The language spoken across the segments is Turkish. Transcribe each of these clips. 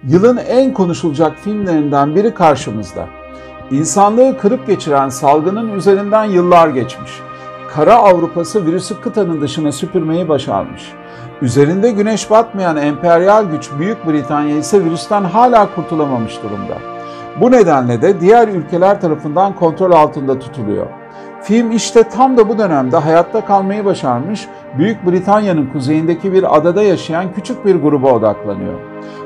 Yılın en konuşulacak filmlerinden biri karşımızda. İnsanlığı kırıp geçiren salgının üzerinden yıllar geçmiş. Kara Avrupası virüsü kıtanın dışına süpürmeyi başarmış. Üzerinde güneş batmayan emperyal güç Büyük Britanya ise virüsten hala kurtulamamış durumda. Bu nedenle de diğer ülkeler tarafından kontrol altında tutuluyor. Film işte tam da bu dönemde hayatta kalmayı başarmış, Büyük Britanya'nın kuzeyindeki bir adada yaşayan küçük bir gruba odaklanıyor.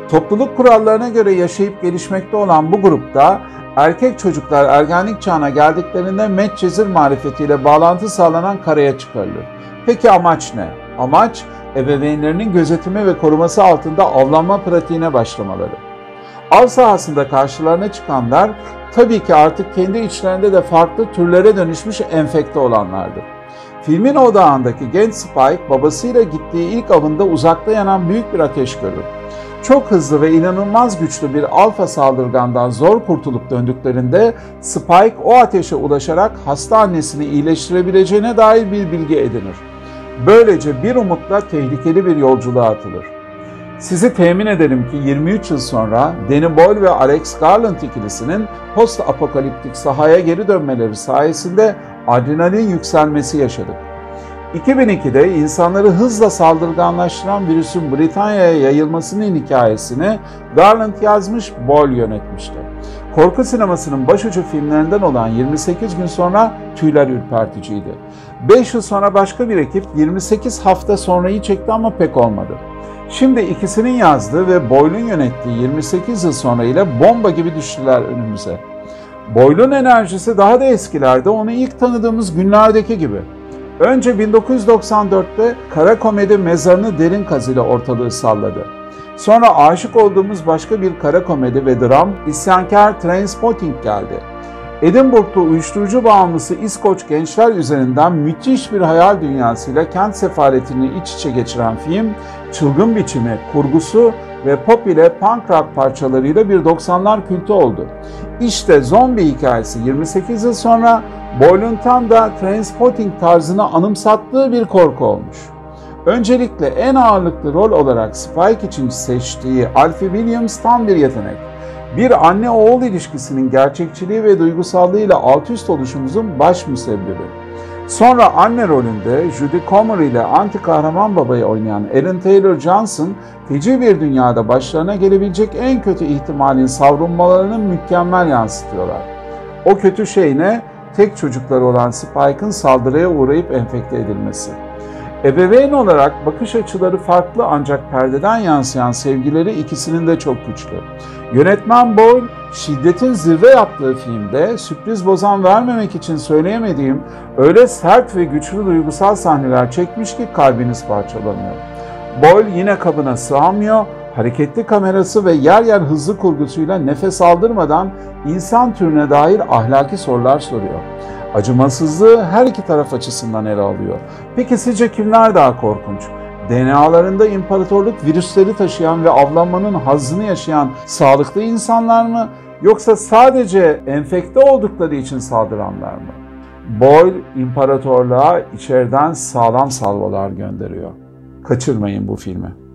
Topluluk kurallarına göre yaşayıp gelişmekte olan bu grupta erkek çocuklar ergenlik çağına geldiklerinde Medcezir marifetiyle bağlantı sağlanan karaya çıkarılır. Peki amaç ne? Amaç ebeveynlerinin gözetimi ve koruması altında avlanma pratiğine başlamaları. Av sahasında karşılarına çıkanlar tabii ki artık kendi içlerinde de farklı türlere dönüşmüş enfekte olanlardır. Filmin odağındaki genç Spike babasıyla gittiği ilk avında uzakta yanan büyük bir ateş görür. Çok hızlı ve inanılmaz güçlü bir alfa saldırgandan zor kurtulup döndüklerinde Spike o ateşe ulaşarak hasta annesini iyileştirebileceğine dair bir bilgi edinir. Böylece bir umutla tehlikeli bir yolculuğa atılır. Sizi temin ederim ki 23 yıl sonra Danny Boyle ve Alex Garland ikilisinin post-apokaliptik sahaya geri dönmeleri sayesinde adrenalin yükselmesi yaşadık. 2002'de insanları hızla saldırganlaştıran virüsün Britanya'ya yayılmasının hikayesini Garland yazmış, Boyle yönetmişti. Korku sinemasının başucu filmlerinden olan 28 gün sonra tüyler ürperticiydi. 5 yıl sonra başka bir ekip 28 hafta sonrayı çekti ama pek olmadı. Şimdi ikisinin yazdığı ve Boyle'un yönettiği 28 yıl sonra ile bomba gibi düştüler önümüze. Boyle'un enerjisi daha da eskilerde, onu ilk tanıdığımız günlerdeki gibi. Önce 1994'te kara komedi Mezarını Derin Kaz ile ortalığı salladı. Sonra aşık olduğumuz başka bir kara komedi ve dram isyankar Trainspotting geldi. Edinburgh'da uyuşturucu bağımlısı İskoç gençler üzerinden müthiş bir hayal dünyasıyla kent sefaretini iç içe geçiren film, çılgın biçimi, kurgusu ve pop ile punk rock parçalarıyla bir 90'lar kültü oldu. İşte Zombi hikayesi 28 yıl sonra Boyle'un tam da Trainspotting tarzını anımsattığı bir korku olmuş. Öncelikle en ağırlıklı rol olarak Spike için seçtiği Alfie Williams tam bir yetenek. Bir anne-oğul ilişkisinin gerçekçiliği ve duygusallığıyla alt üst oluşumuzun baş müsebbibi. Sonra anne rolünde Judy Comer ile anti kahraman babayı oynayan Ellen Taylor-Johnson, feci bir dünyada başlarına gelebilecek en kötü ihtimalin savrulmalarını mükemmel yansıtıyorlar. O kötü şey ne? Tek çocukları olan Spike'ın saldırıya uğrayıp enfekte edilmesi. Ebeveyn olarak bakış açıları farklı ancak perdeden yansıyan sevgileri ikisinin de çok güçlü. Yönetmen Boyle, şiddetin zirve yaptığı filmde sürpriz bozan vermemek için söyleyemediğim öyle sert ve güçlü duygusal sahneler çekmiş ki kalbiniz parçalanıyor. Boyle yine kabına sığamıyor, hareketli kamerası ve yer yer hızlı kurgusuyla nefes aldırmadan insan türüne dair ahlaki sorular soruyor. Acımasızlığı her iki taraf açısından ele alıyor. Peki sizce kimler daha korkunç? DNA'larında imparatorluk virüsleri taşıyan ve avlanmanın hazzını yaşayan sağlıklı insanlar mı? Yoksa sadece enfekte oldukları için saldıranlar mı? Boyle imparatorluğa içeriden sağlam salvolar gönderiyor. Kaçırmayın bu filmi.